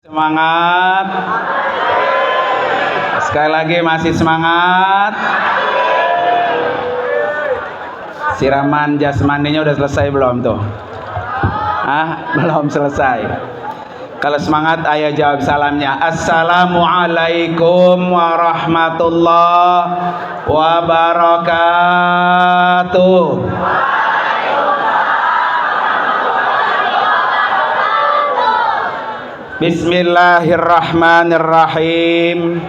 Semangat. Sekali lagi masih semangat. Siraman jasmaninya udah selesai belum tuh? Belum selesai. Kalau semangat ayo jawab salamnya. Assalamualaikum warahmatullahi wabarakatuh. Bismillahirrahmanirrahim.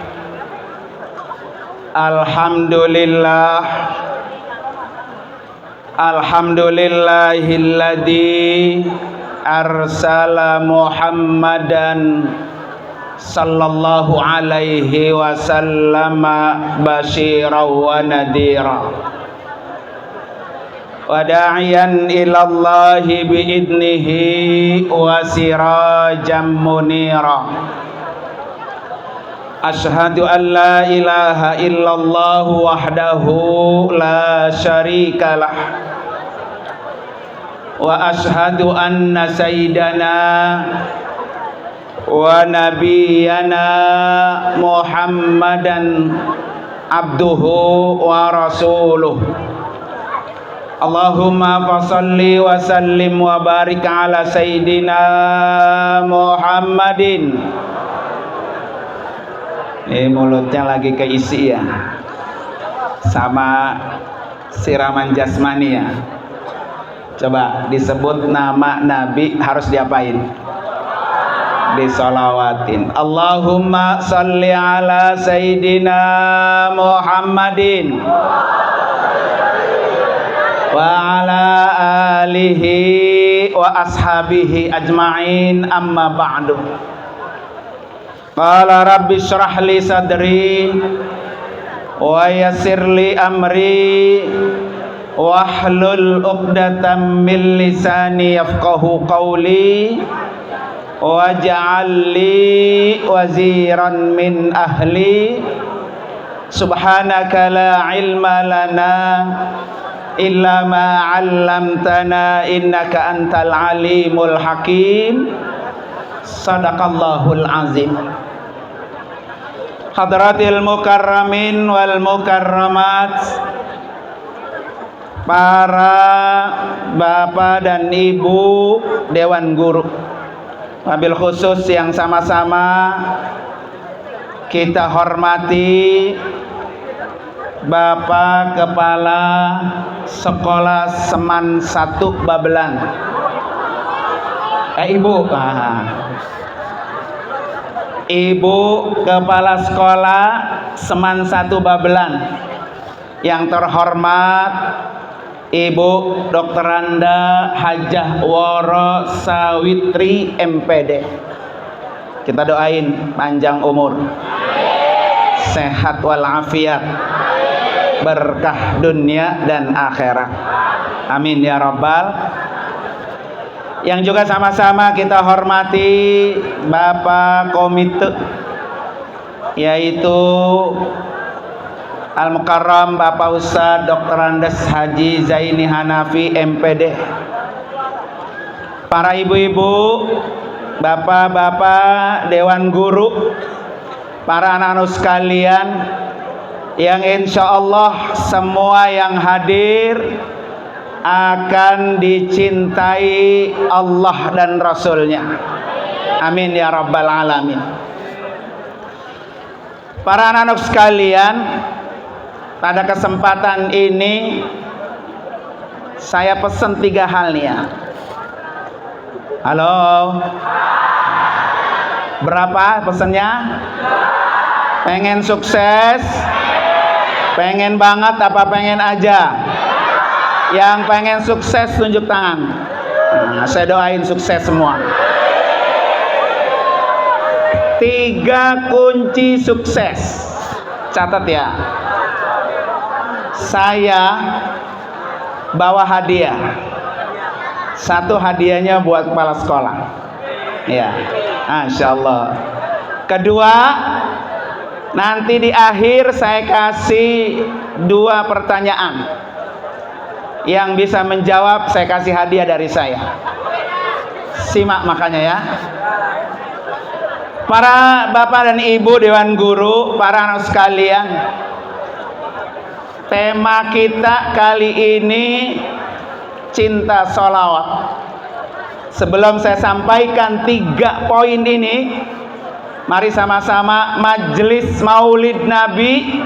Alhamdulillah. Alhamdulillahilladzi arsala Muhammadan sallallahu alaihi wasallam basyiran wa nadhira wa da'iyan ilallahi biidnihi wa sirajan munira. Asyhadu an la ilaha illallah wahdahu la syarikalah wa asyhadu anna sayyidana wa nabiyyana Muhammadan abduhu wa rasuluh. Allahumma fasalli wa sallim wa barik ala sayyidina Muhammadin. Ini mulutnya lagi keisi ya, sama siraman jasmani ya. Coba disebut nama Nabi harus diapain? Disolawatin. Allahumma salli ala sayyidina Muhammadin wa ala alihi wa ashabihi ajma'in, amma ba'du. Qala rabbi syrah li sadri wa yassir li amri wahlul 'uqdatam min lisani yafqahu qawli waj'al li waziran min ahli. Subhanaka la ilma lana illa ma 'allamtana innaka antal alimul hakim. Sadaqallahul azim. Hadratil mukarramin wal mukarramat, para bapak dan ibu dewan guru, wabil khusus yang sama-sama kita hormati Bapak Kepala Sekolah Seman 1 Babelan. Ibu Ibu Kepala Sekolah Seman 1 Babelan yang terhormat Ibu Dr. Anda Hajah Woro Sawitri MPD. Kita doain panjang umur, sehat walafiat, berkah dunia dan akhirat. Amin ya rabbal. Yang juga sama-sama kita hormati Bapak Komite, yaitu Al-Mukarram Bapak Ustadz Dr. Andes Haji Zaini Hanafi MPD, para ibu-ibu, bapak-bapak dewan guru, para anak-anak sekalian yang insya Allah semua yang hadir akan dicintai Allah dan Rasulnya. Amin ya rabbal alamin. Para anak-anak sekalian, pada kesempatan ini saya pesan 3 hal nih ya. Halo, berapa pesannya? Pengen sukses? Pengen banget apa pengen aja? Yang pengen sukses tunjuk tangan. Saya doain sukses semua. 3 kunci sukses. Catat ya. Saya bawa hadiah. 1 hadiahnya buat kepala sekolah. Ya, Masya Allah. Kedua, nanti di akhir saya kasih 2 pertanyaan. Yang bisa menjawab saya kasih hadiah dari saya. Simak makanya ya. Para bapak dan ibu dewan guru, para anak sekalian, tema kita kali ini cinta sholawat. Sebelum saya sampaikan 3 poin ini, mari sama-sama majelis Maulid Nabi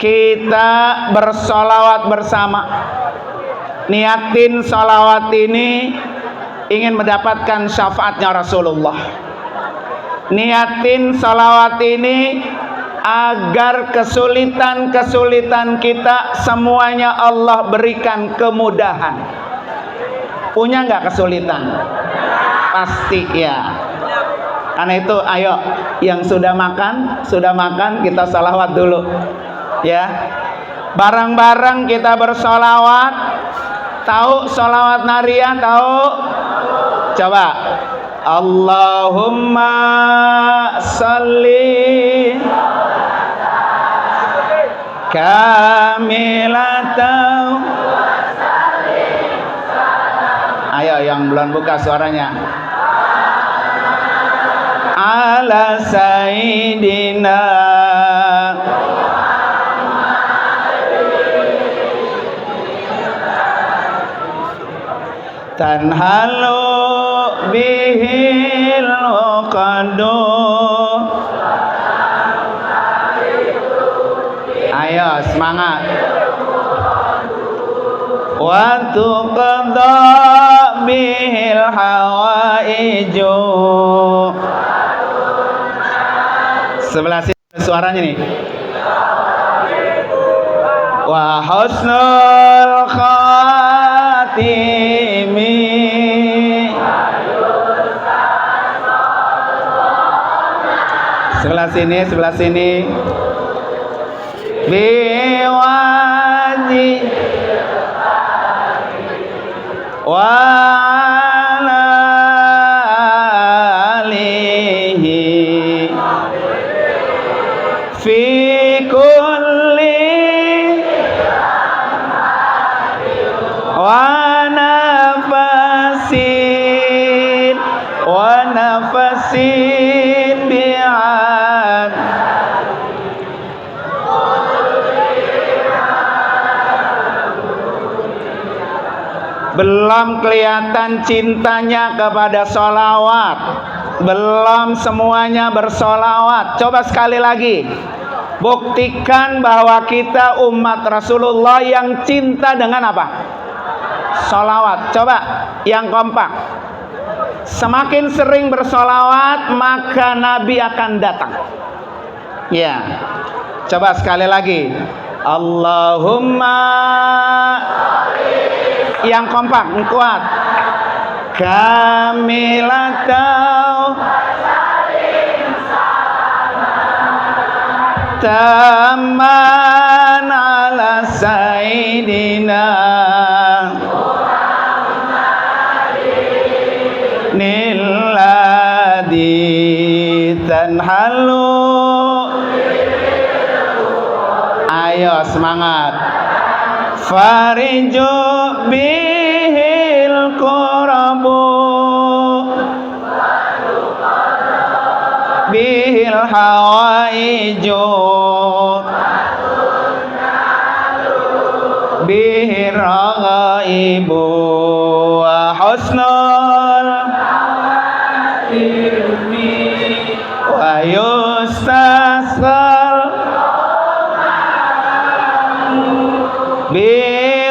kita bersolawat bersama. Niatin sholawat ini ingin mendapatkan syafaatnya Rasulullah. Niatin sholawat ini agar kesulitan-kesulitan kita semuanya Allah berikan kemudahan. Punya nggak kesulitan? Pasti ya. Karena itu ayo yang sudah makan kita sholawat dulu ya. Bareng-bareng kita bersolawat. Tahu sholawat nariyah? Tahu? Coba. Allahumma salli kamilatan. Ayo yang belum buka suaranya. Ala sayyidina tanhalu bihil uqadu. Ayo semangat. Wa tuqadha bihil hawaiju. Sebelah sini suaranya nih. Wa husnul khatimi. Sebelah sini. Biwaji wa ala alihi fi kulli wa nafasin bi'ad. Belum kelihatan cintanya kepada sholawat, belum semuanya bersolawat. Coba sekali lagi, buktikan bahwa kita umat Rasulullah yang cinta dengan apa? Sholawat. Coba yang kompak. Semakin sering bersolawat maka Nabi akan datang. Ya, coba sekali lagi. Allahumma, yang kompak, kuat. Kamilatau taman ala sayyidina niladi tanhalu. Ayo semangat. Fariju bihil qurabu bihil hawaiju bihir ghaibu wa husnul wa yustasqal biwajhil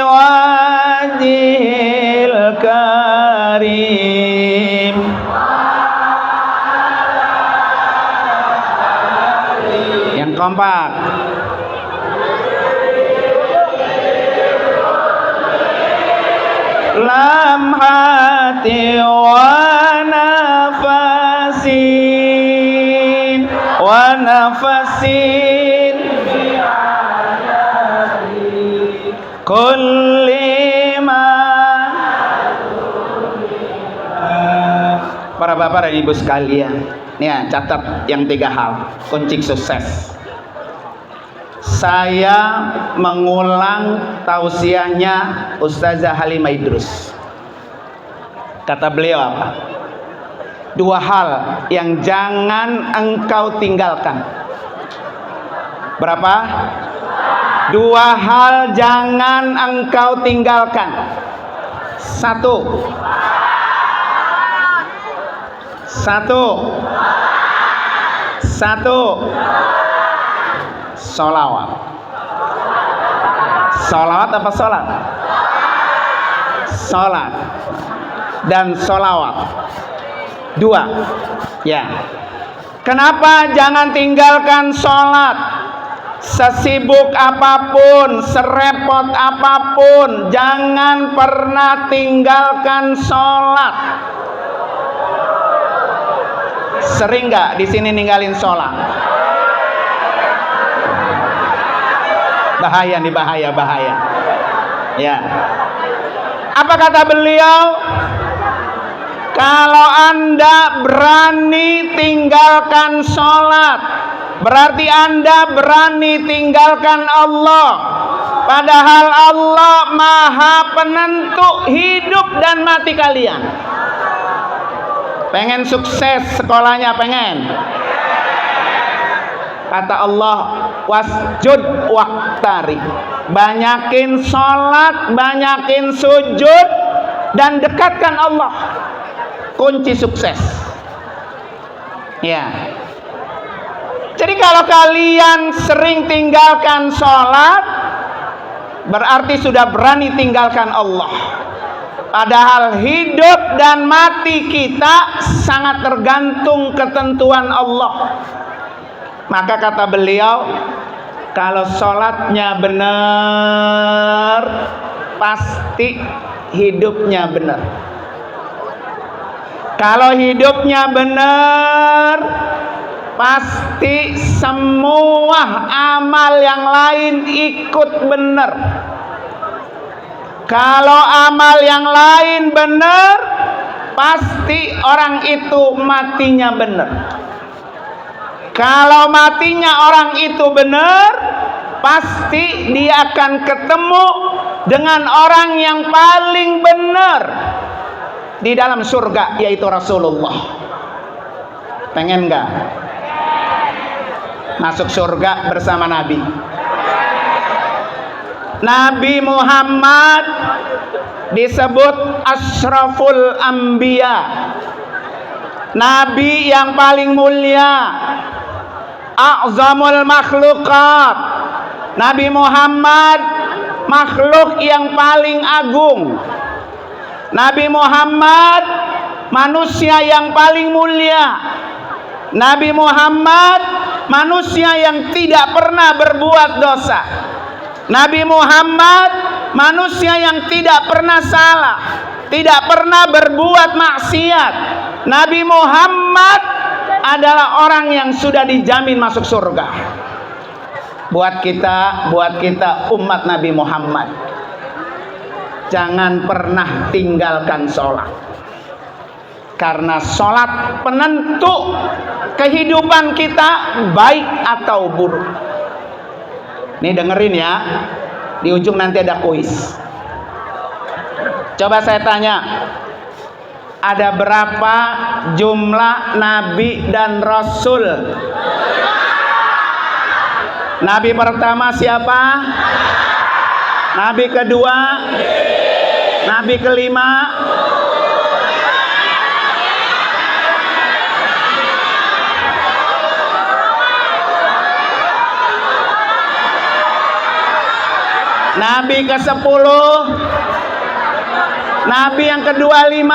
karim. Yang kompak. Lamhati wa nafasin kulli ma. Para bapak dan ibu sekalian, nih ya, catat yang 3 hal kunci sukses. Saya mengulang tausiahnya Ustazah Halimah Idrus. Kata beliau apa? Dua hal yang jangan engkau tinggalkan. Berapa? Dua hal jangan engkau tinggalkan. Satu. Sholawat. Sholawat apa sholat? Sholat dan sholawat. Dua. Ya. Kenapa jangan tinggalkan sholat? Sesibuk apapun, serepot apapun, jangan pernah tinggalkan sholat. Sering nggak di sini ninggalin sholat? Bahaya nih, bahaya. Ya. Apa kata beliau? Kalau Anda berani tinggalkan sholat, berarti Anda berani tinggalkan Allah. Padahal Allah Maha Penentu hidup dan mati kalian. Pengen sukses sekolahnya, pengen? Kata Allah, wasjud waktari. Banyakin sholat, banyakin sujud, dan dekatkan Allah. Kunci sukses. Ya. Jadi kalau kalian sering tinggalkan sholat, berarti sudah berani tinggalkan Allah. Padahal hidup dan mati kita sangat tergantung ketentuan Allah. Maka kata beliau, kalau sholatnya benar, pasti hidupnya benar. Kalau hidupnya benar, pasti semua amal yang lain ikut benar. Kalau amal yang lain benar, pasti orang itu matinya benar. Kalau matinya orang itu benar, pasti dia akan ketemu dengan orang yang paling benar di dalam surga, yaitu Rasulullah. Pengen nggak masuk surga bersama Nabi? Nabi Muhammad disebut Ashraful Anbiya, Nabi yang paling mulia, A'zamul makhlukat. Nabi Muhammad makhluk yang paling agung. Nabi Muhammad manusia yang paling mulia. Nabi Muhammad manusia yang tidak pernah berbuat dosa. Nabi Muhammad manusia yang tidak pernah salah, tidak pernah berbuat maksiat. Nabi Muhammad adalah orang yang sudah dijamin masuk surga. Buat kita umat Nabi Muhammad, jangan pernah tinggalkan sholat. Karena sholat penentu kehidupan kita baik atau buruk. Nih dengerin ya, di ujung nanti ada kuis. Coba saya tanya, ada berapa jumlah nabi dan rasul? Nabi pertama siapa? Nabi kedua? Nabi kelima? Nabi ke-10? Nabi yang ke-25?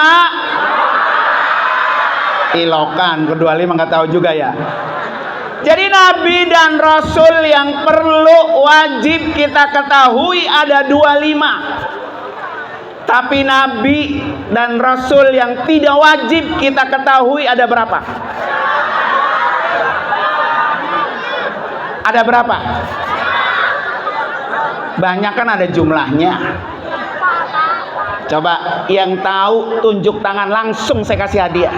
Ilokan, ke-25 nggak tahu juga ya. Jadi Nabi dan Rasul yang perlu wajib kita ketahui ada 25. Tapi Nabi dan Rasul yang tidak wajib kita ketahui ada berapa? Ada berapa? Banyak kan, ada jumlahnya. Coba yang tahu tunjuk tangan, langsung saya kasih hadiah.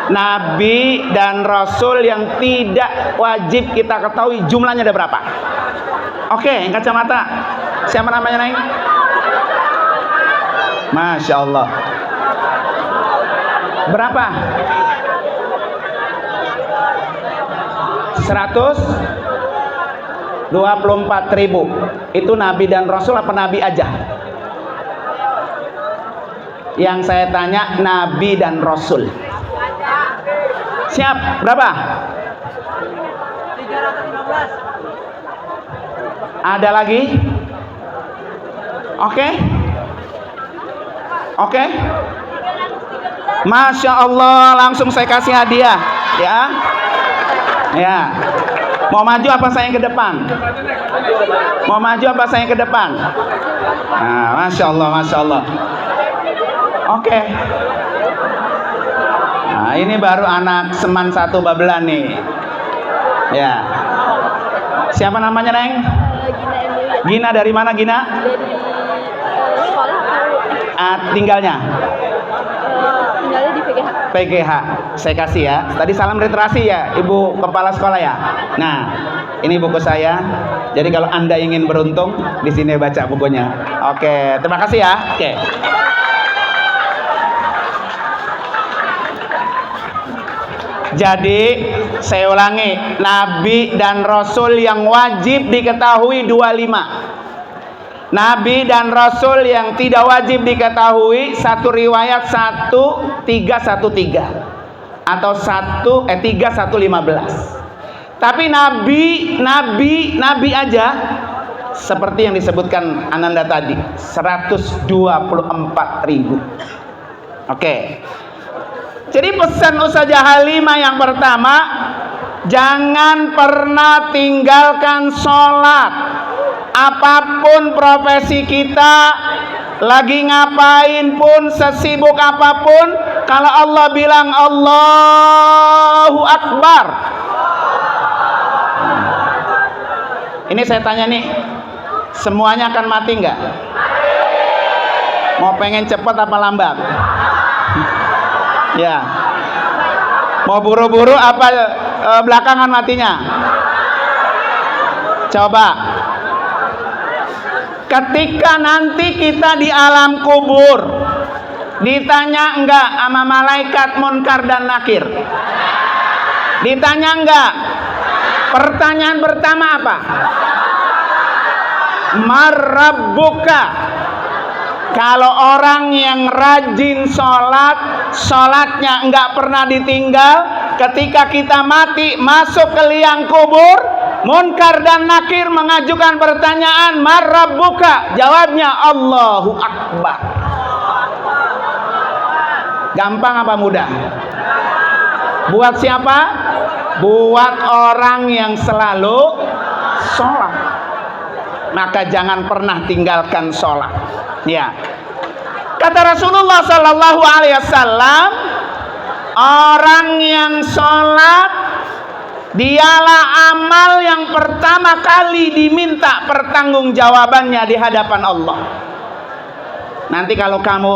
Nabi dan Rasul yang tidak wajib kita ketahui jumlahnya ada berapa? Oke, yang kacamata. Siapa namanya, Neng? Masya Allah. Berapa? 124.000. Itu nabi dan rasul apa nabi aja? Yang saya tanya nabi dan rasul. Siap? Berapa? 315. Ada lagi? Oke? Oke? Masya Allah, langsung saya kasih hadiah, ya. Ya. Mau maju apa saya yang ke depan? Mau maju apa saya yang ke depan? Nah, Masya Allah, Masya Allah. Oke. Nah, ini baru anak Seman 1 Babelan nih. Ya. Siapa namanya, Neng? Gina, dari mana Gina? Dari sekolah. Tinggalnya? Tinggalnya di PGH. PGH. Saya kasih ya. Tadi salam literasi ya, Ibu Kepala Sekolah ya. Nah, ini buku saya. Jadi kalau Anda ingin beruntung, di sini baca bukunya. Oke, terima kasih ya. Oke. Jadi saya ulangi, nabi dan rasul yang wajib diketahui 25. Nabi dan rasul yang tidak wajib diketahui, satu riwayat 1313 atau 3115. Tapi nabi aja seperti yang disebutkan Ananda tadi, 124.000. Oke. Jadi pesan Ustazah Halimah yang pertama, jangan pernah tinggalkan sholat. Apapun profesi kita, lagi ngapain pun, sesibuk apapun, kalau Allah bilang Allahu Akbar. Ini saya tanya nih, semuanya akan mati nggak? Mau pengen cepat apa lambat? Ya, mau buru-buru apa belakangan matinya? Coba, ketika nanti kita di alam kubur, ditanya enggak sama malaikat Munkar dan Nakir? Ditanya enggak? Pertanyaan pertama apa? Marrabbuka. Kalau orang yang rajin sholat, sholatnya enggak pernah ditinggal, ketika kita mati masuk ke liang kubur, Munkar dan Nakir mengajukan pertanyaan, Marrabbuka? Jawabnya Allahu Akbar. Gampang apa mudah? Buat siapa? Buat orang yang selalu sholat. Maka jangan pernah tinggalkan sholat. Ya. Kata Rasulullah Sallallahu Alaihi Wasallam, orang yang sholat dialah amal yang pertama kali diminta pertanggungjawabannya di hadapan Allah. Nanti kalau kamu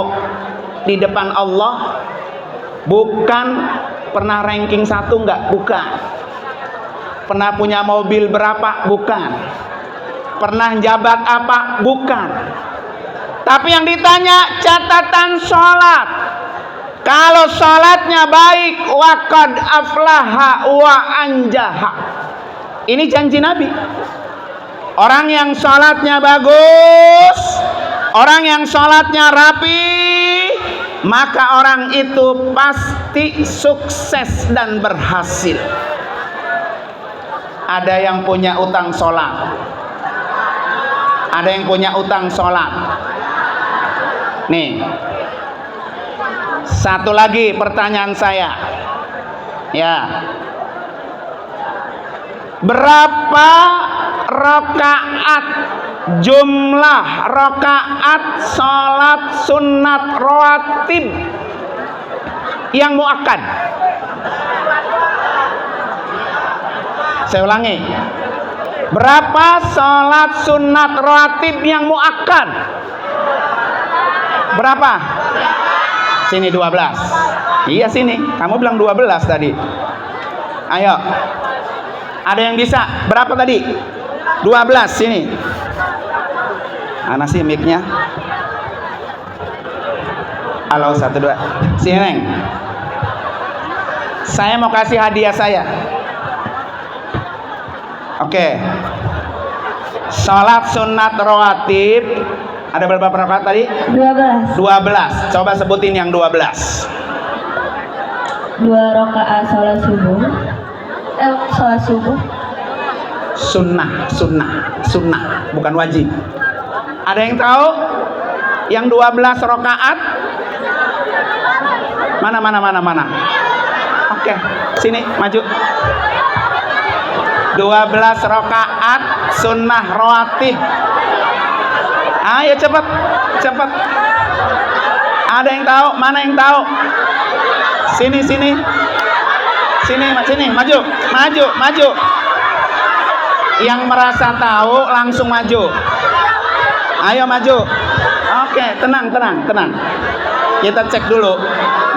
di depan Allah, bukan pernah ranking 1 enggak, bukan. Pernah punya mobil berapa, bukan. Pernah jabat apa, bukan. Tapi yang ditanya catatan sholat. Kalau sholatnya baik, waqad aflaha wa anjaha. Ini janji Nabi. Orang yang sholatnya bagus, orang yang sholatnya rapi, maka orang itu pasti sukses dan berhasil. Ada yang punya utang sholat. Ada yang punya utang sholat. Nih, satu lagi pertanyaan saya, ya, berapa rakaat, jumlah rakaat sholat sunat rawatib yang muakkad? Saya ulangi, berapa sholat sunat rawatib yang muakkad? Berapa? Sini 12. Iya sini. Kamu bilang 12 tadi. Ayo. Ada yang bisa? Berapa tadi? 12 sini. Mana sih mic-nya? Halo 1 2. Sini Neng. Saya mau kasih hadiah saya. Oke. Sholat sunat rawatib ada berapa rakaat tadi? 12. 12. Coba sebutin yang 12. 2 rakaat sholat subuh. Sholat subuh. Sunnah, bukan wajib. Ada yang tahu? Yang 12 rakaat? Mana? Oke, sini maju. 12 rakaat sunnah rawatib. Ayo cepat. Ada yang tahu? Mana yang tahu? Sini, maju. Yang merasa tahu langsung maju. Ayo maju. Oke, tenang. Kita cek dulu.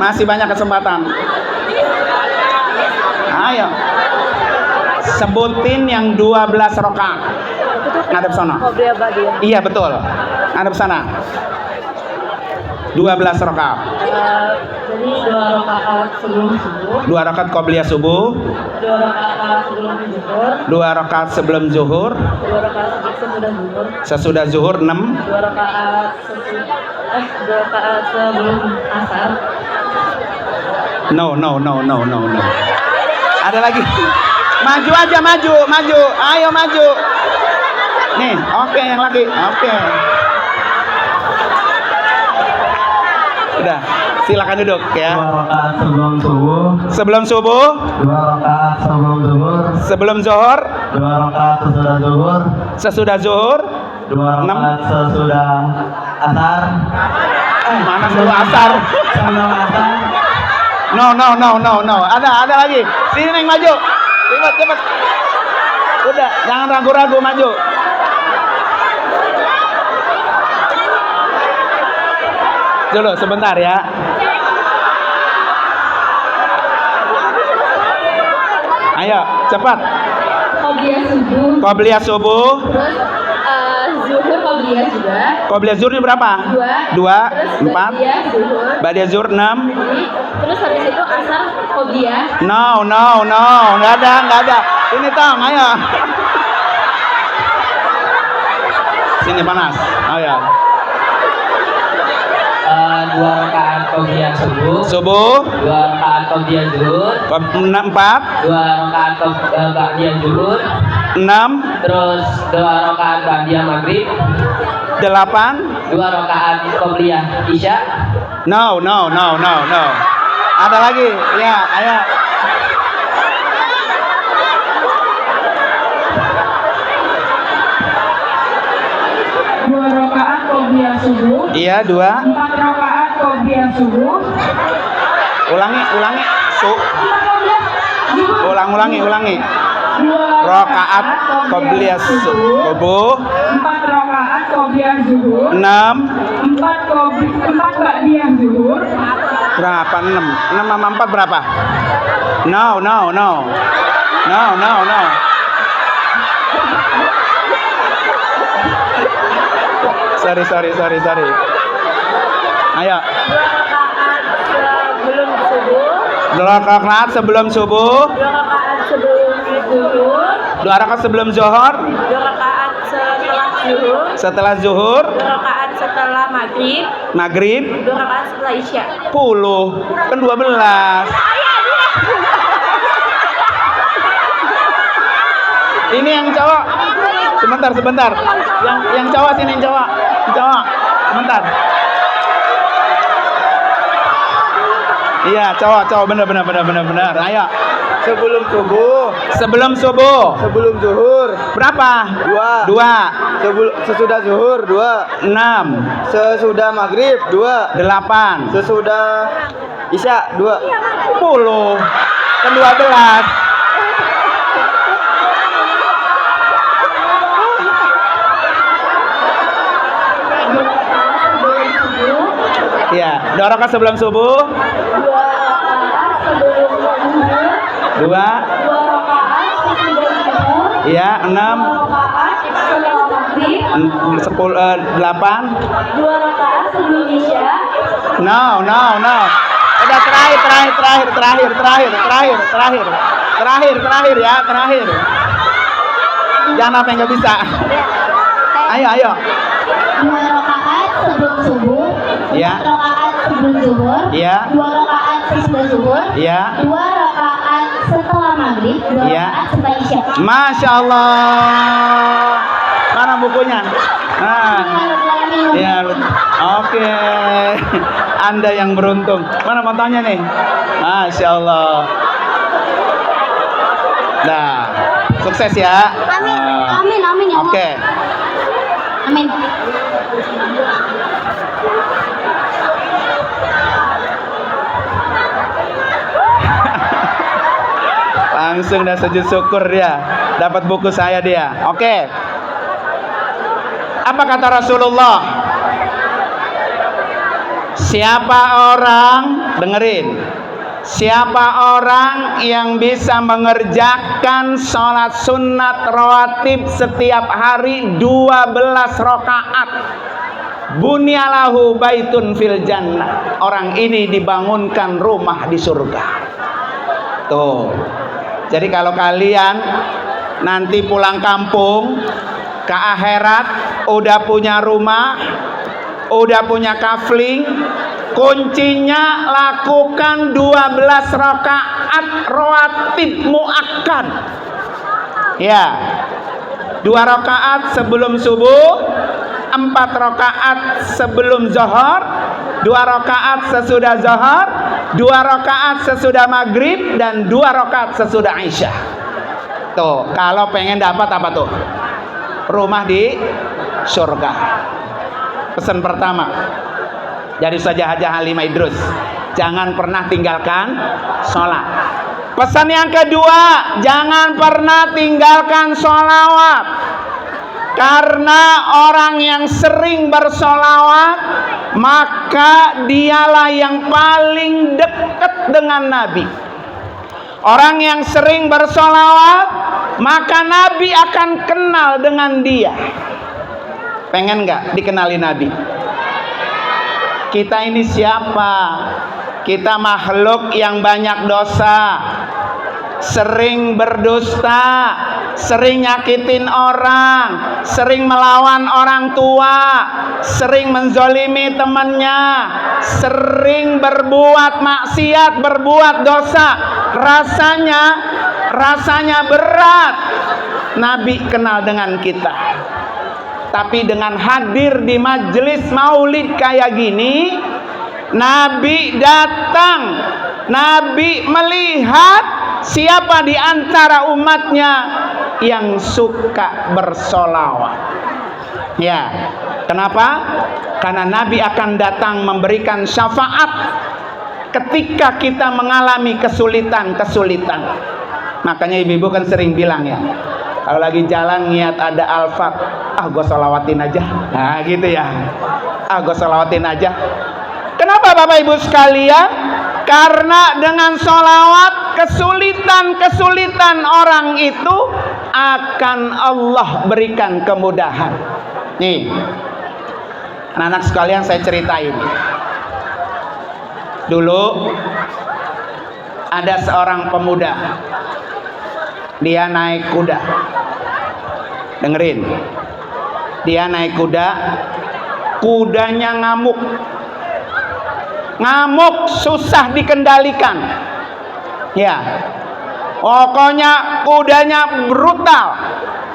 Masih banyak kesempatan. Ayo. Sebutin yang 12 rakaat. Ngadep sana. Iya, betul. Ngadep sana. 12 rakaat. Jadi 2 rakaat sebelum subuh. 2 rakaat qobliyah subuh. 2 rakaat sebelum zuhur. 2 rakaat sebelum zuhur. 2 rakaat sesudah zuhur. Sesudah zuhur 6. 2 rakaat sebelum asar. No. Ada lagi. Maju aja. Ayo maju. Nih, oke, yang lagi. Oke. Udah, silakan duduk ya. 2 rakaat sebelum subuh. Sebelum subuh. 2 rakaat sebelum zuhur. Sebelum zuhur. 2 rakaat sesudah zuhur. Sesudah zuhur. 2 rakaat sesudah asar. Mana sebelum asar? Sebelum asar. No. Ada lagi. Sini Neng, maju. Cepat. Udah, jangan ragu-ragu, maju. Dulu sebentar ya. Ayo, cepat. Qobliyah subuh. Terus zuhur qobliyah juga. Qobliyah zuhur ini berapa? 2. 2, 4. Ba'diyah zuhur. Ba'diyah zuhur 6. Terus habis itu asar qobliyah. No. Nggak ada. Ini Tong, ayo. Sini panas. Ayo. 2 rakaat qobliyah Subuh. 2 rakaat qobliyah zuhur. 4. 2 rakaat ba'diyah zuhur. 6. Terus 2 rakaat ba'diyah maghrib. 8. 2 rakaat qobliyah isya. No. Ada lagi. Ya, ayo. Qobliyah subuh. Iya, 2. 4 rakaat qobliyah subuh. Ulangi. Ulangi. 2 Rakaat qobliyah subuh. 4 rakaat qobliyah zuhur. 6. 4 ba'diyah zuhur. Berapa? 6 sama 4 berapa? No. Sorry. Ayo. 2 rakaat sebelum subuh. 2 rakaat sebelum zuhur. 2 rakaat sebelum zuhur. 2 rakaat setelah zuhur. Setelah zuhur. 2 rakaat setelah maghrib. 2 rakaat setelah isya. 10. Kan 12. Ini yang cowok. Sebentar. Yang cowok sini, yang cowok. Sebentar. Iya, cowok bener. Ayo. Sebelum subuh. Sebelum zuhur Berapa? 2. sesudah zuhur 2, 6. sesudah maghrib 2, 8. sesudah isya 2. 10. Kan 12. Iya, 2 rakaat sebelum subuh. 2 rakaat sebelum zuhur. 2. 2 rakaat sesudah zuhur. Iya, 6. 2 rakaat setelah maghrib. 8. 2 rakaat sebelum isya. No. Udah terakhir ya, terakhir. Jangan apa yang nggak bisa. Ayo. 2 rakaat sebelum subuh, 4 Ya. rakaat sebelum zuhur, Ya. 2 rakaat sesudah zuhur, Ya. 2 rakaat setelah maghrib, 2 Ya. rakaat setelah isya. Masya Allah. Mana bukunya? Nah. Ya, oke. Anda yang beruntung. Mana fotonya nih? Masya Allah. Nah, sukses ya. Amin, Nah. amin, amin ya Allah. Oke. Amin. Langsung dah sujud syukur dia. Dapat buku saya dia. Oke. Apa kata Rasulullah? Siapa orang, dengerin. Siapa orang yang bisa mengerjakan sholat sunat rawatib setiap hari 12 rakaat, bunyalahu baitun fil jannah. Orang ini dibangunkan rumah di surga. Tuh. Jadi kalau kalian nanti pulang kampung ke akhirat, udah punya rumah, udah punya kafling, kuncinya lakukan 12 rakaat rawatib muakkad. Ya. 2 rakaat sebelum subuh, 4 rakaat sebelum zuhur, 2 rakaat sesudah zuhur, 2 rakaat sesudah maghrib, dan 2 rakaat sesudah isya. Tuh, kalau pengen dapat apa tuh? Rumah di surga. Pesan pertama dari Ustazah Hajah Halimah Idrus, jangan pernah tinggalkan sholat. Pesan yang kedua, jangan pernah tinggalkan sholawat. Karena orang yang sering bersolawat, maka dialah yang paling dekat dengan Nabi. Orang yang sering bersolawat, maka Nabi akan kenal dengan dia. Pengen nggak dikenali Nabi? Kita ini siapa? Kita makhluk yang banyak dosa, sering berdusta, sering nyakitin orang, sering melawan orang tua, sering menzolimi temannya, sering berbuat maksiat, berbuat dosa. Rasanya berat. Nabi kenal dengan kita. Tapi dengan hadir di majelis maulid kayak gini, Nabi datang, Nabi melihat siapa di antara umatnya yang suka bersolawat. Ya, kenapa? Karena Nabi akan datang memberikan syafaat ketika kita mengalami kesulitan-kesulitan. Makanya ibu-ibu kan sering bilang ya, kalau lagi jalan niat ada alfat, gue solawatin aja. Nah gitu ya, gue solawatin aja. Kenapa Bapak Ibu sekalian? Karena dengan sholawat kesulitan-kesulitan orang itu akan Allah berikan kemudahan. Nih, anak-anak sekalian, saya ceritain. Dulu ada seorang pemuda, dia naik kuda. Dengerin, dia naik kuda, kudanya ngamuk, susah dikendalikan. Ya, pokoknya kudanya brutal,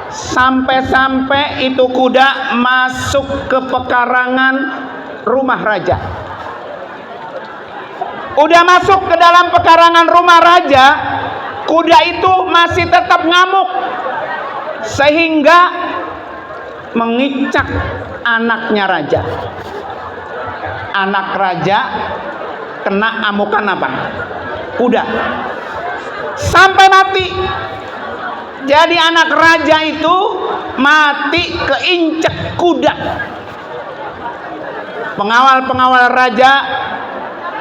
sampai-sampai itu kuda masuk ke pekarangan rumah raja. Udah masuk ke dalam pekarangan rumah raja, kuda itu masih tetap ngamuk, sehingga mengicak anaknya raja. Anak raja kena amukan apa? Kuda. Sampai mati. Jadi anak raja itu mati keinjak kuda. Pengawal-pengawal raja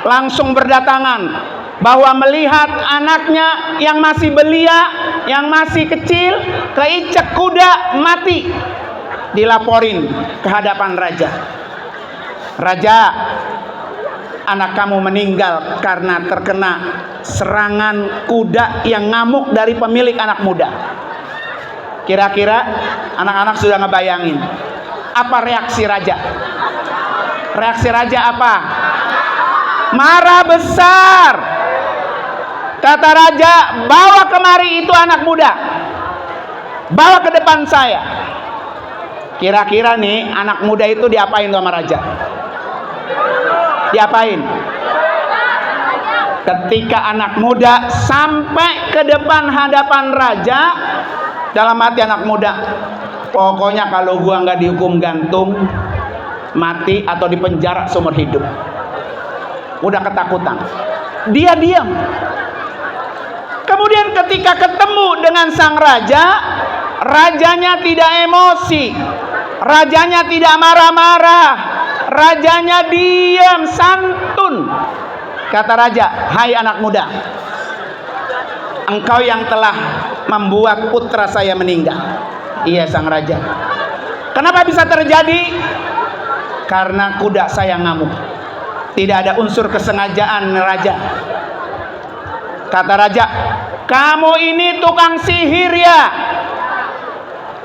langsung berdatangan bahwa melihat anaknya yang masih belia, yang masih kecil, keinjak kuda, mati. Dilaporin ke hadapan raja. Raja, anak kamu meninggal karena terkena serangan kuda yang ngamuk dari pemilik anak muda. Kira-kira anak-anak sudah ngebayangin apa reaksi raja? Reaksi raja apa? Marah besar. Kata raja, bawa kemari itu anak muda, bawa ke depan saya. Kira-kira nih anak muda itu diapain sama raja? Diapain? Ketika anak muda sampai ke depan hadapan raja, dalam hati anak muda, pokoknya kalau gua nggak dihukum gantung, mati atau dipenjara seumur hidup. Udah ketakutan, dia diam. Kemudian ketika ketemu dengan sang raja, rajanya tidak emosi, rajanya tidak marah-marah, rajanya diam, santun. Kata raja, hai anak muda, engkau yang telah membuat putra saya meninggal. Iya sang raja. Kenapa bisa terjadi? Karena kuda saya ngamuk. Tidak ada unsur kesengajaan raja. Kata raja, kamu ini tukang sihir ya?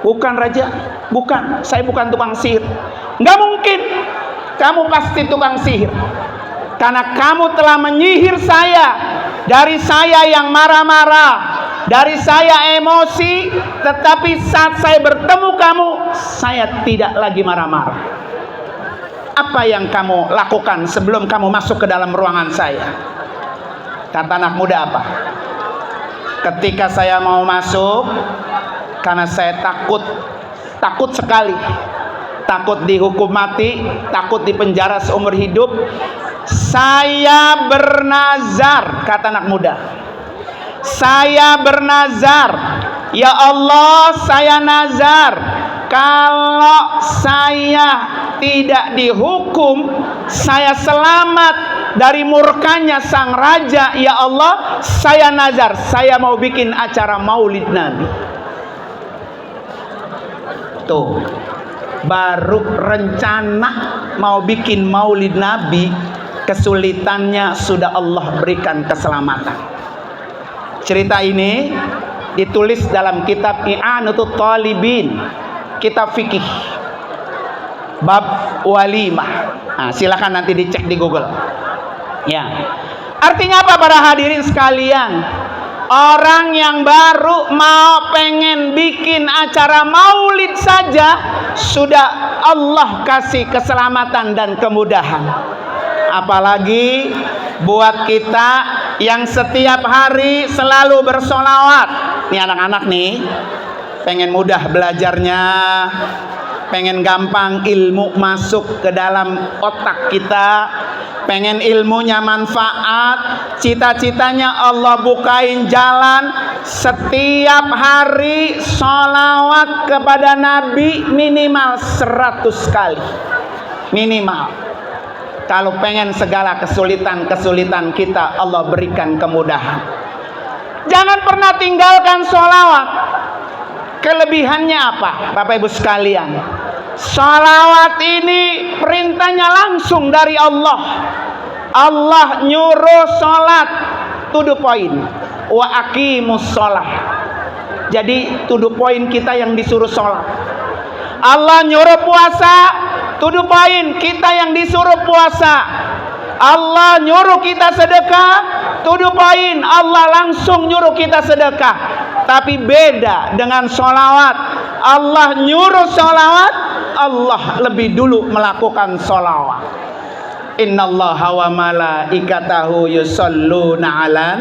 Bukan raja, bukan. Saya bukan tukang sihir. Nggak mungkin. Kamu pasti tukang sihir. Karena kamu telah menyihir saya. Dari saya yang marah-marah, dari saya emosi, tetapi saat saya bertemu kamu, saya tidak lagi marah-marah. Apa yang kamu lakukan sebelum kamu masuk ke dalam ruangan saya? Kata anak muda apa? Ketika saya mau masuk, karena saya takut sekali, takut dihukum mati, takut dipenjara seumur hidup, saya bernazar. Kata anak muda, saya bernazar, ya Allah, saya nazar, kalau saya tidak dihukum, saya selamat dari murkanya sang raja, ya Allah, saya nazar, saya mau bikin acara maulid Nabi. Tuh, baru rencana mau bikin maulid Nabi, kesulitannya sudah Allah berikan keselamatan. Cerita ini ditulis dalam kitab I'anatul Talibin, kitab fikih, bab walimah. Nah, silakan nanti dicek di Google. Ya, artinya apa para hadirin sekalian? Orang yang baru mau pengen bikin acara maulid saja sudah Allah kasih keselamatan dan kemudahan. Apalagi buat kita yang setiap hari selalu bersolawat. Nih anak-anak nih, pengen mudah belajarnya, pengen gampang ilmu masuk ke dalam otak kita, pengen ilmunya manfaat, cita-citanya Allah bukain jalan, setiap hari sholawat kepada Nabi minimal 100 kali minimal. Kalau pengen segala kesulitan kita Allah berikan kemudahan. Jangan pernah tinggalkan sholawat. Kelebihannya apa Bapak Ibu sekalian? Sholawat ini perintahnya langsung dari Allah. Allah nyuruh sholat, to the point, wa aqimus sholah. Jadi to the point kita yang disuruh sholat. Allah nyuruh puasa, to the point kita yang disuruh puasa. Allah nyuruh kita sedekah, to the point Allah langsung nyuruh kita sedekah. Tapi beda dengan sholawat. Allah nyuruh sholawat, Allah lebih dulu melakukan sholawat. Innallaha wa malaikatahu yusholluna 'alan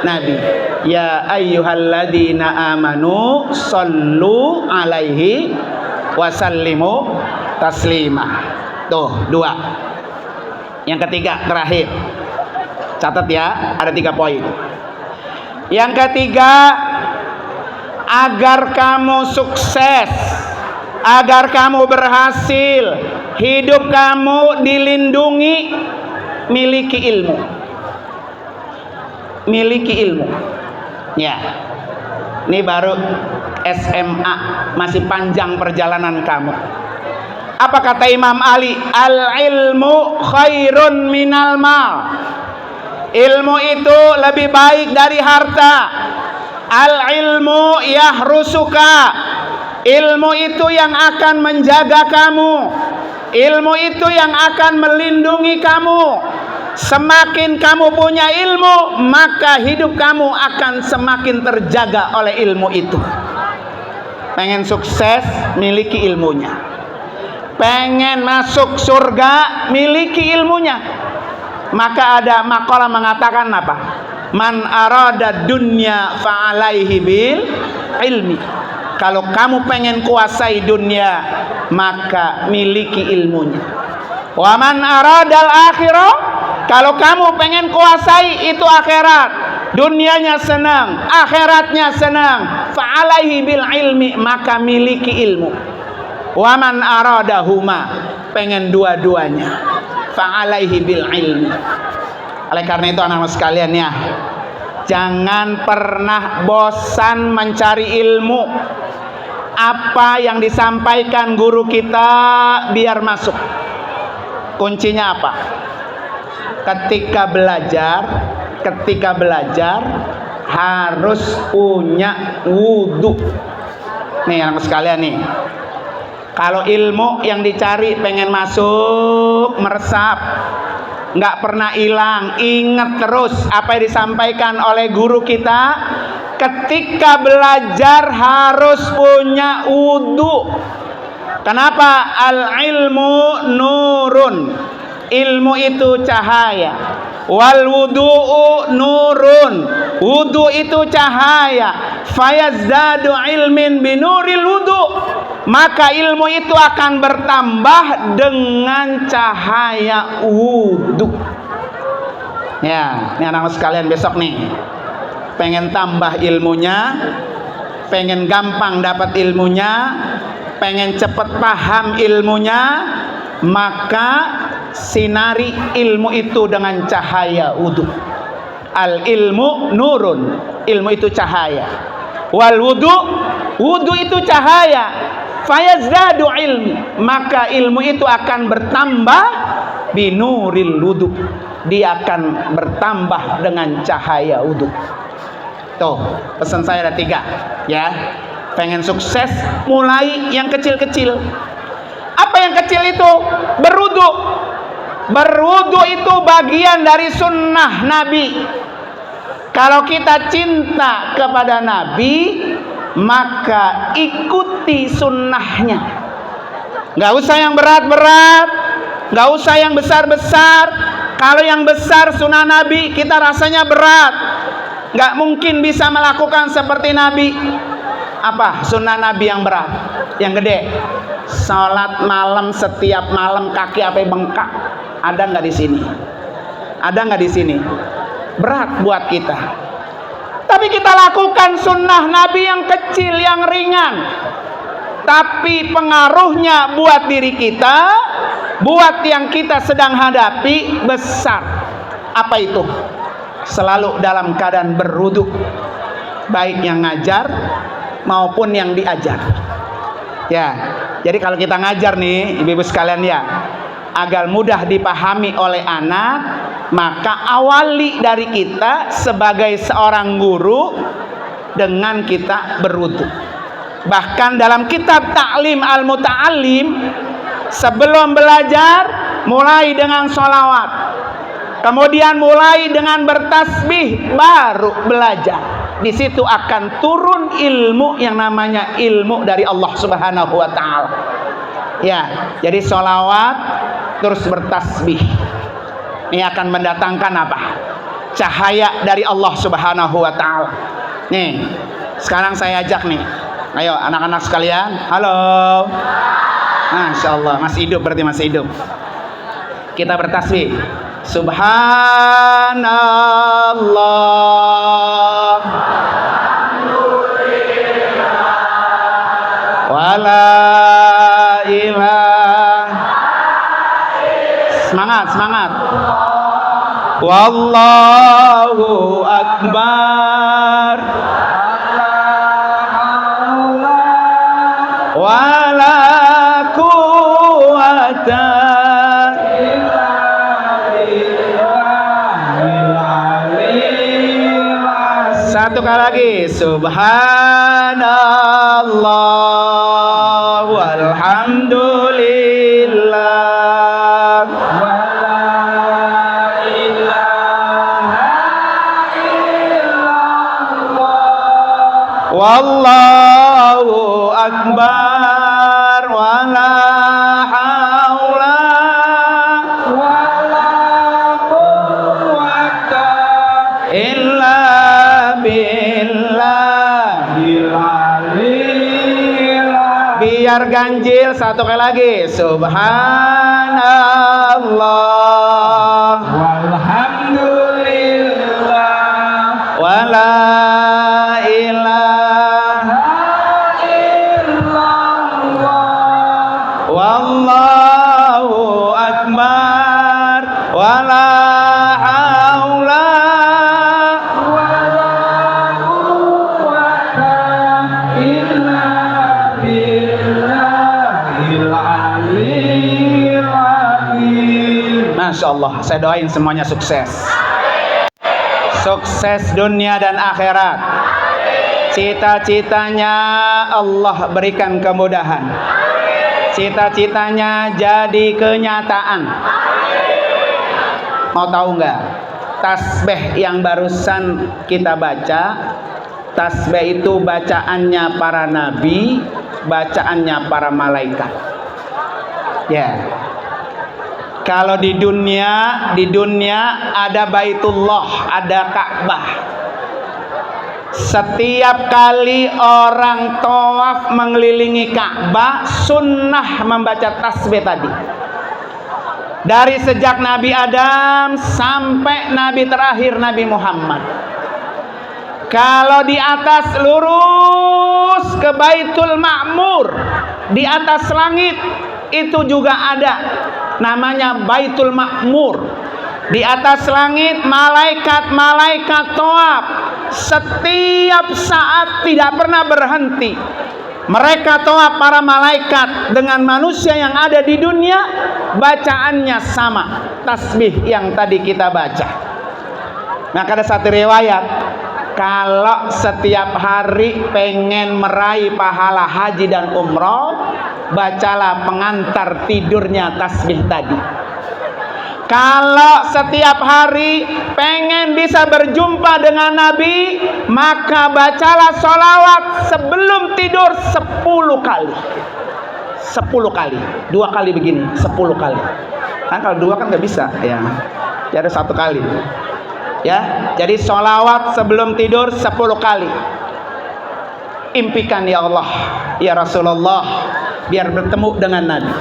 nabi ya ayyuhalladzina amanu shollu 'alaihi wasallimu taslima. Tuh, 2. Yang ketiga terakhir, catat ya, ada 3 poin. Yang ketiga, agar kamu sukses, agar kamu berhasil, hidup kamu dilindungi, miliki ilmu. Miliki ilmu. Ya. Ini baru SMA, masih panjang perjalanan kamu. Apa kata Imam Ali? Al-ilmu khairun minal mal. Ilmu itu lebih baik dari harta. Al-ilmu yahrusuka. Ilmu itu yang akan menjaga kamu. Ilmu itu yang akan melindungi kamu. Semakin kamu punya ilmu, maka hidup kamu akan semakin terjaga oleh ilmu itu. Pengen sukses, miliki ilmunya. Pengen masuk surga, miliki ilmunya. Maka ada makalah mengatakan apa? Man arada dunya fa'alaihi bil ilmi. Kalau kamu pengen kuasai dunia, maka miliki ilmunya. Wa man aradal akhirah, kalau kamu pengen kuasai itu akhirat, dunianya senang, akhiratnya senang, fa'alaihi bil ilmi, maka miliki ilmu. Wa man aradahuma, pengen dua-duanya, fa'alaihi bil ilmi. Oleh karena itu anak-anak sekalian ya, jangan pernah bosan mencari ilmu. Apa yang disampaikan guru kita biar masuk. Kuncinya apa? Ketika belajar harus punya wudhu. Nih anak sekalian nih, kalau ilmu yang dicari pengen masuk, meresap, nggak pernah hilang, ingat terus apa yang disampaikan oleh guru kita. Ketika belajar harus punya wudhu. Kenapa? Al ilmu nurun. Ilmu itu cahaya. Wal wudu'u nurun. Wudu itu cahaya. Fayazdadu ilmin binuril wudu. Maka ilmu itu akan bertambah dengan cahaya wudu. Ya, ini anak-anak sekalian besok nih, pengen tambah ilmunya, pengen gampang dapat ilmunya, pengen cepat paham ilmunya, maka sinari ilmu itu dengan cahaya wudu. Al ilmu nurun, ilmu itu cahaya. Wal wudu, wudu itu cahaya. Fayazdadu ilmi, maka ilmu itu akan bertambah binuril wudu. Dia akan bertambah dengan cahaya wudu. Tuh, pesan saya ada 3 ya. Pengen sukses, mulai yang kecil-kecil. Apa yang kecil itu? Berwudu. Berwudu itu bagian dari sunnah Nabi. Kalau kita cinta kepada Nabi, maka ikuti sunnahnya. Gak usah yang berat-berat, gak usah yang besar-besar. Kalau yang besar sunnah Nabi, kita rasanya berat, gak mungkin bisa melakukan seperti Nabi. Apa sunnah Nabi yang berat, yang gede? Salat malam setiap malam kaki apa bengkak. Ada nggak di sini? Ada nggak di sini? Berat buat kita. Tapi kita lakukan sunnah Nabi yang kecil, yang ringan. Tapi pengaruhnya buat diri kita, buat yang kita sedang hadapi besar. Apa itu? Selalu dalam keadaan berwudu, baik yang ngajar maupun yang diajar. Ya, jadi kalau kita ngajar nih, ibu-ibu sekalian ya, agar mudah dipahami oleh anak, maka awali dari kita sebagai seorang guru dengan kita berwudu. Bahkan dalam kitab Ta'lim Al-Muta'allim, sebelum belajar mulai dengan sholawat, kemudian mulai dengan bertasbih, baru belajar. Di situ akan turun ilmu yang namanya ilmu dari Allah Subhanahu wa taala. Ya, jadi sholawat terus bertasbih. Ini akan mendatangkan apa? Cahaya dari Allah Subhanahu wa taala. Nih, sekarang saya ajak nih. Ayo anak-anak sekalian, halo. Masyaallah, masih hidup, berarti masih hidup. Kita bertasbih. Subhanallah, wala ilaha. Semangat, semangat. Wallahu akbar, wala quwwata Sekali lagi. Subhanallah walhamdulillah Wala ilaha illallah. wallahu akbar wala haula Wala quwwata illa billah. Biar ganjil, satu kali lagi. Subhanallah walhamdulillah wala ilaha illallah. wallahu akbar wala haula Wala quwwata illa billahil aliyyil azim. Masya Allah, saya doain semuanya sukses. Sukses dunia dan akhirat. Cita-citanya Allah berikan kemudahan. Cita-citanya jadi kenyataan. Mau tahu nggak? Tasbih yang barusan kita baca, tasbih itu bacaannya para nabi, bacaannya para malaikat. Ya. Kalau di dunia ada Baitullah, ada Ka'bah. Setiap kali orang tawaf mengelilingi Ka'bah, sunnah membaca tasbih tadi. Dari sejak Nabi Adam sampai Nabi terakhir Nabi Muhammad. Kalau di atas lurus ke Baitul Ma'mur, di atas langit itu juga ada namanya Baitul Ma'mur. Di atas langit malaikat-malaikat tawaf setiap saat, tidak pernah berhenti. Mereka tawaf, para malaikat dengan manusia yang ada di dunia, bacaannya sama, tasbih yang tadi kita baca. Maka ada satu riwayat, kalau setiap hari pengen meraih pahala haji dan umroh, bacalah pengantar tidurnya tasbih tadi. Kalau setiap hari pengen bisa berjumpa dengan Nabi, maka bacalah sholawat sebelum tidur 10 kali. 10 kali, 2 kali begini, 10 kali. Kan kalau 2 kan nggak bisa, ya. Jadi 1 kali. Ya, jadi sholawat sebelum tidur 10 kali. Impikan ya Allah, ya Rasulullah, biar bertemu dengan Nabi.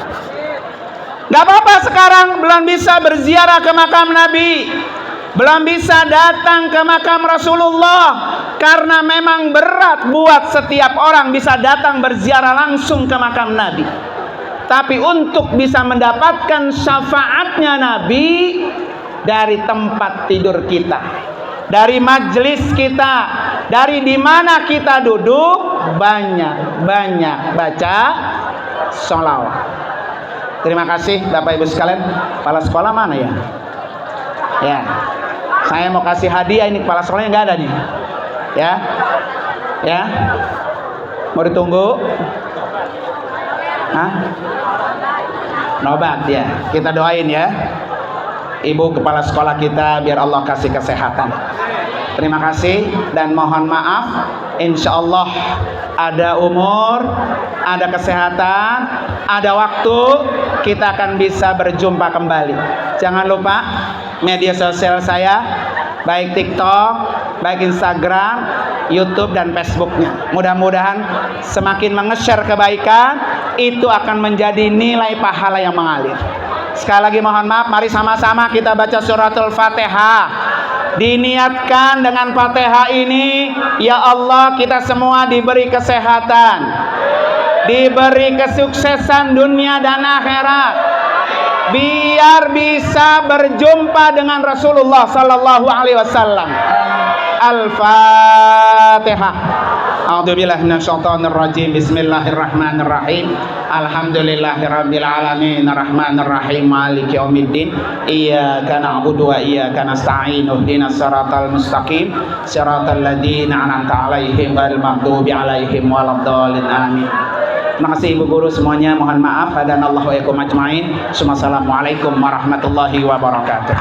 Gak apa-apa sekarang belum bisa berziarah ke makam Nabi, belum bisa datang ke makam Rasulullah, karena memang berat buat setiap orang bisa datang berziarah langsung ke makam Nabi. Tapi untuk bisa mendapatkan syafaatnya Nabi, dari tempat tidur kita, dari majelis kita, dari di mana kita duduk, banyak baca sholawat. Terima kasih Bapak Ibu sekalian. Kepala sekolah mana ya? Ya, saya mau kasih hadiah ini. Kepala sekolahnya nggak ada nih. Ya, mau ditunggu? Hah? Nobat ya. Kita doain ya, Ibu kepala sekolah kita, biar Allah kasih kesehatan. Terima kasih dan mohon maaf. Insya Allah ada umur, ada kesehatan, ada waktu, kita akan bisa berjumpa kembali. Jangan lupa media sosial saya, baik TikTok, baik Instagram, YouTube dan Facebooknya. Mudah-mudahan semakin menge-share kebaikan, itu akan menjadi nilai pahala yang mengalir. Sekali lagi mohon maaf, mari sama-sama kita baca suratul Fatihah. Diniatkan dengan Fatihah ini, ya Allah, kita semua diberi kesehatan, diberi kesuksesan dunia dan akhirat, biar bisa berjumpa dengan Rasulullah sallallahu alaihi wasallam. Al-Fatihah. A'udzubillahi minasyaitonir rajim. Bismillahirrahmanirrahim. Alhamdulillahirabbil alamin arrahmanir rahim maliki yaumiddin. Iyyaka na'budu wa iyyaka nasta'in. Ihdinas siratal mustaqim. Siratal ladzina an'amta 'alaihim ghairil maghdubi 'alaihim waladdallin. Amin. Terima kasih Ibu Guru semuanya. Mohon maaf. Hadanallahu wa iyyakum ajmain. Assalamualaikum warahmatullahi wabarakatuh.